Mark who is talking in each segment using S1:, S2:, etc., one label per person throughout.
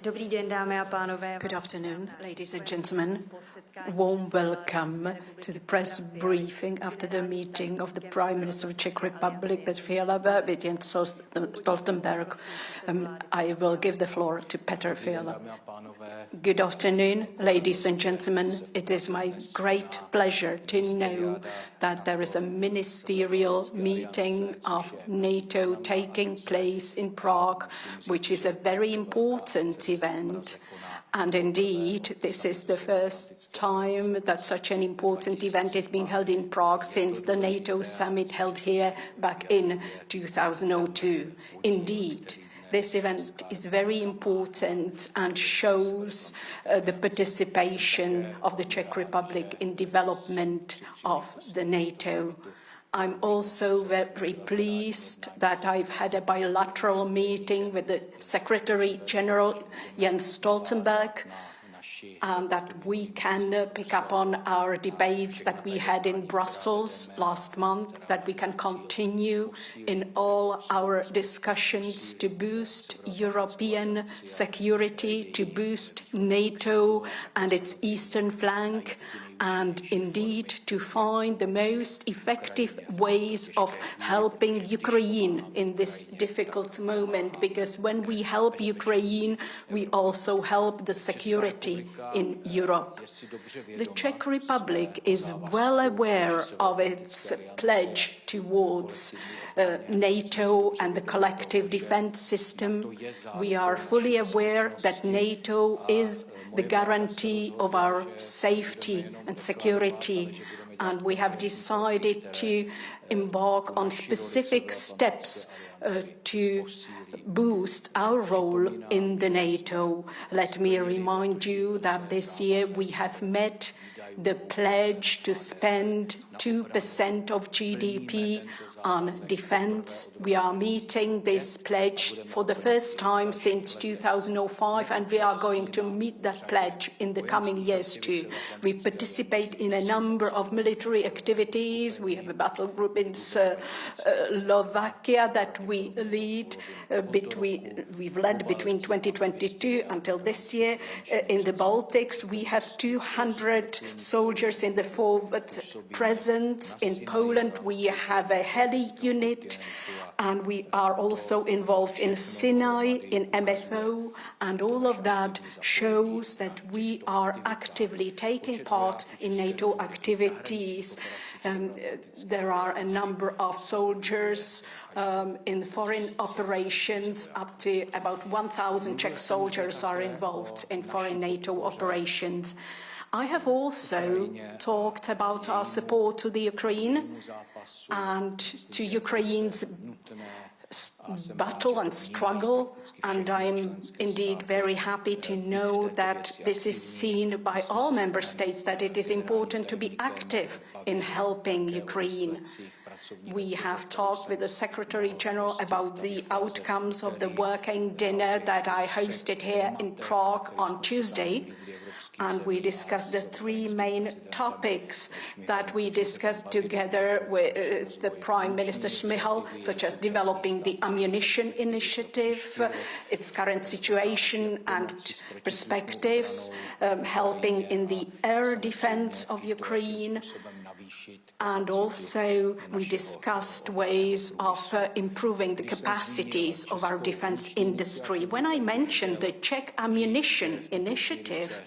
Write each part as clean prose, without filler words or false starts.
S1: Dobrý den, dámy a pánové.
S2: Good afternoon, ladies and gentlemen. Warm welcome to the press briefing after the meeting of the Prime Minister of Czech Republic, Petr Fiala, with Jens Stoltenberg. I will give the floor to Petr Fiala. Good afternoon, ladies and gentlemen. It is my great pleasure to know that there is a ministerial meeting of NATO taking place in Prague, which is a very important event. And indeed, this is the first time that such an important event is being held in Prague since the NATO summit held here back in 2002. Indeed, this event is very important and shows the participation of the Czech Republic in development of the NATO. I'm also very pleased that I've had a bilateral meeting with the Secretary General Jens Stoltenberg, and that we can pick up on our debates that we had in Brussels last month, that we can continue in all our discussions to boost European security, to boost NATO and its eastern flank, and indeed to find the most effective ways of helping Ukraine in this difficult moment, because when we help Ukraine, we also help the security in Europe. The Czech Republic is well aware of its pledge towards NATO and the collective defense system. We are fully aware that NATO is the guarantee of our safety and security, and we have decided to embark on specific steps to boost our role in the NATO. Let me remind you that this year we have met the pledge to spend 2% of GDP on defense. We are meeting this pledge for the first time since 2005, and we are going to meet that pledge in the coming years too. We participate in a number of military activities. We have a battle group in Slovakia that we lead. We've led between 2022 until this year. In the Baltics, we have 200 soldiers in the forward presence. In Poland, we have a heli unit, and we are also involved in Sinai, in MFO, and all of that shows that we are actively taking part in NATO activities. There are a number of soldiers in foreign operations. Up to about 1,000 Czech soldiers are involved in foreign NATO operations. I have also talked about our support to the Ukraine and to Ukraine's battle and struggle, and I'm indeed very happy to know that this is seen by all member states, that it is important to be active in helping Ukraine. We have talked with the Secretary General about the outcomes of the working dinner that I hosted here in Prague on Tuesday. And we discussed the three main topics that we discussed together with the Prime Minister Šmyhal, such as developing the ammunition initiative, its current situation and perspectives, helping in the air defense of Ukraine, and also we discussed ways of improving the capacities of our defense industry. When I mentioned the Czech ammunition initiative,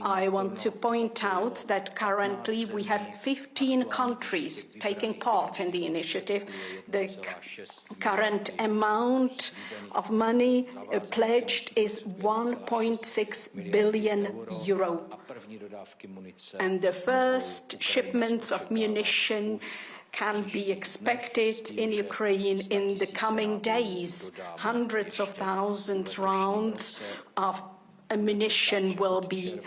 S2: I want to point out that currently we have 15 countries taking part in the initiative. The current amount of money pledged is 1.6 billion euro. And the first shipments of munition can be expected in Ukraine in the coming days. Hundreds of thousands rounds of ammunition will be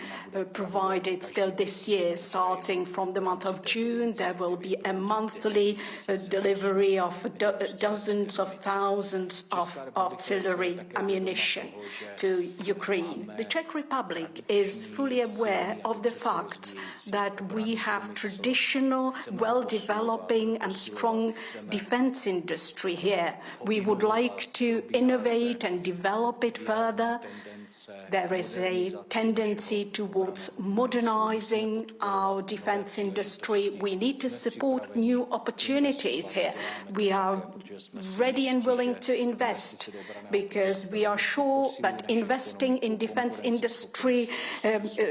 S2: provided still this year. Starting from the month of June, there will be a monthly delivery of dozens of thousands of artillery ammunition to Ukraine. The Czech Republic is fully aware of the fact that we have traditional, well-developing and strong defense industry here. We would like to innovate and develop it further, There is a tendency towards modernizing our defense industry. We need to support new opportunities here. We are ready and willing to invest because we are sure that investing in defense industry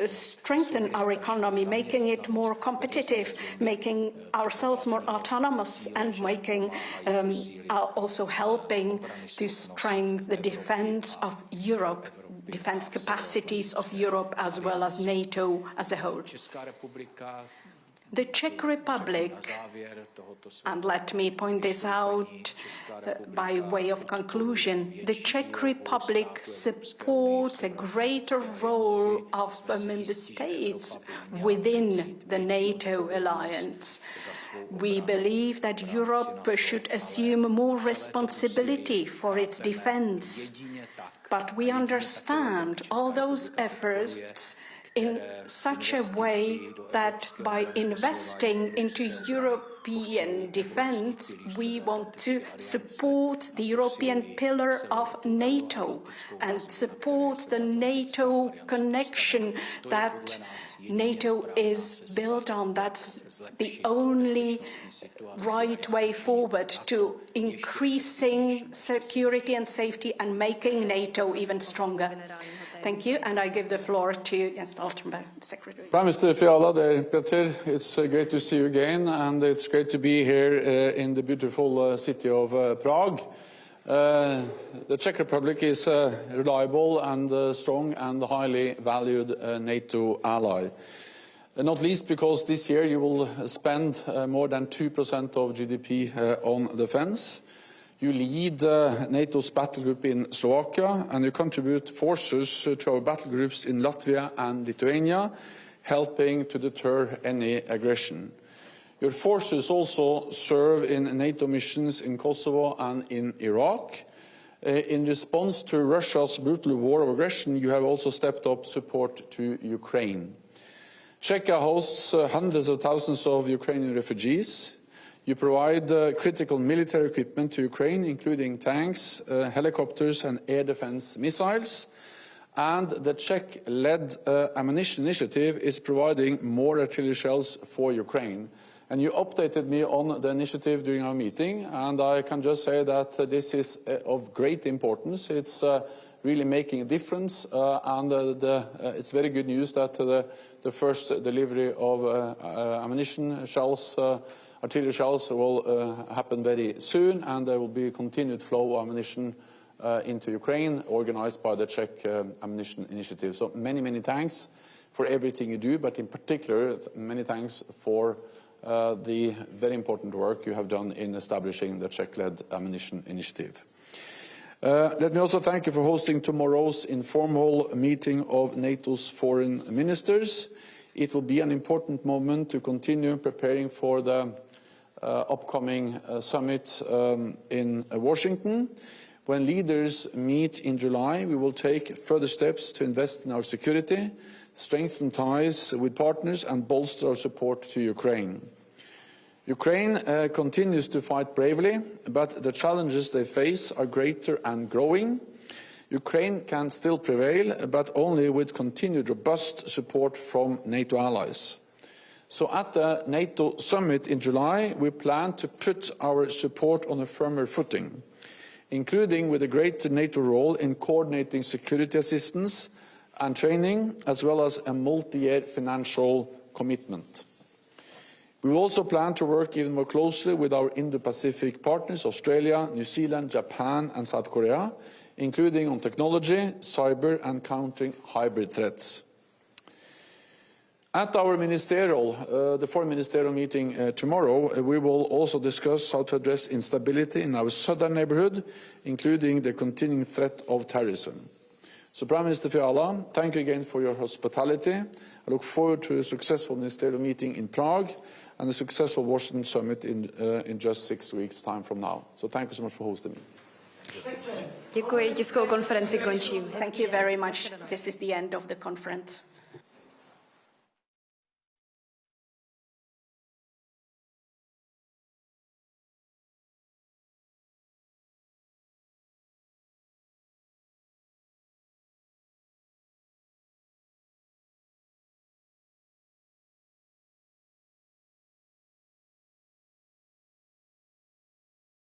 S2: strengthens our economy, making it more competitive, making ourselves more autonomous, and making also helping to strengthen the defense of Europe, defense capacities of Europe as well as NATO as a whole. The Czech Republic, and let me point this out by way of conclusion, the Czech Republic supports a greater role of the member states within the NATO alliance. We believe that Europe should assume more responsibility for its defense, but we understand all those efforts in such a way that by investing into European defense, we want to support the European pillar of NATO and support the NATO connection that NATO is built on. That's the only right way forward to increasing security and safety and making NATO even stronger. Thank you, and I give the floor to Jens Stoltenberg, Secretary.
S1: Prime Minister Fiala, Petr, it's great to see you again, and it's great to be here in the beautiful city of Prague. The Czech Republic is a reliable and strong and highly valued NATO ally. Not least because this year you will spend more than 2% of GDP on defense. You lead NATO's battle group in Slovakia, and you contribute forces to our battle groups in Latvia and Lithuania, helping to deter any aggression. Your forces also serve in NATO missions in Kosovo and in Iraq. In response to Russia's brutal war of aggression, you have also stepped up support to Ukraine. Czechia hosts hundreds of thousands of Ukrainian refugees. You provide critical military equipment to Ukraine, including tanks, helicopters and air defense missiles. And the Czech-led ammunition initiative is providing more artillery shells for Ukraine. And you updated me on the initiative during our meeting, and I can just say that this is of great importance. It's really making a difference, and it's very good news that the first delivery of ammunition shells, artillery shells, will happen very soon, and there will be a continued flow of ammunition into Ukraine, organized by the Czech Ammunition Initiative. So many thanks for everything you do, but in particular, many thanks for the very important work you have done in establishing the Czech-led Ammunition Initiative. Let me also thank you for hosting tomorrow's informal meeting of NATO's foreign ministers. It will be an important moment to continue preparing for the upcoming summit in Washington. When leaders meet in July, we will take further steps to invest in our security, strengthen ties with partners and bolster our support to Ukraine. Ukraine continues to fight bravely, but the challenges they face are greater and growing. Ukraine can still prevail, but only with continued robust support from NATO allies. So at the NATO summit in July, we plan to put our support on a firmer footing, including with a greater NATO role in coordinating security assistance and training, as well as a multi-year financial commitment. We will also plan to work even more closely with our Indo-Pacific partners, Australia, New Zealand, Japan and South Korea, including on technology, cyber and countering hybrid threats. At our the foreign ministerial meeting tomorrow, we will also discuss how to address instability in our southern neighbourhood, including the continuing threat of terrorism. So, Prime Minister Fiala, thank you again for your hospitality. I look forward to a successful ministerial meeting in Prague and a successful Washington summit in just 6 weeks' time from now. So thank you so much for hosting me.
S3: Děkuji, tiskovou konferenci končím.
S2: Thank you very much. This is the end of the conference.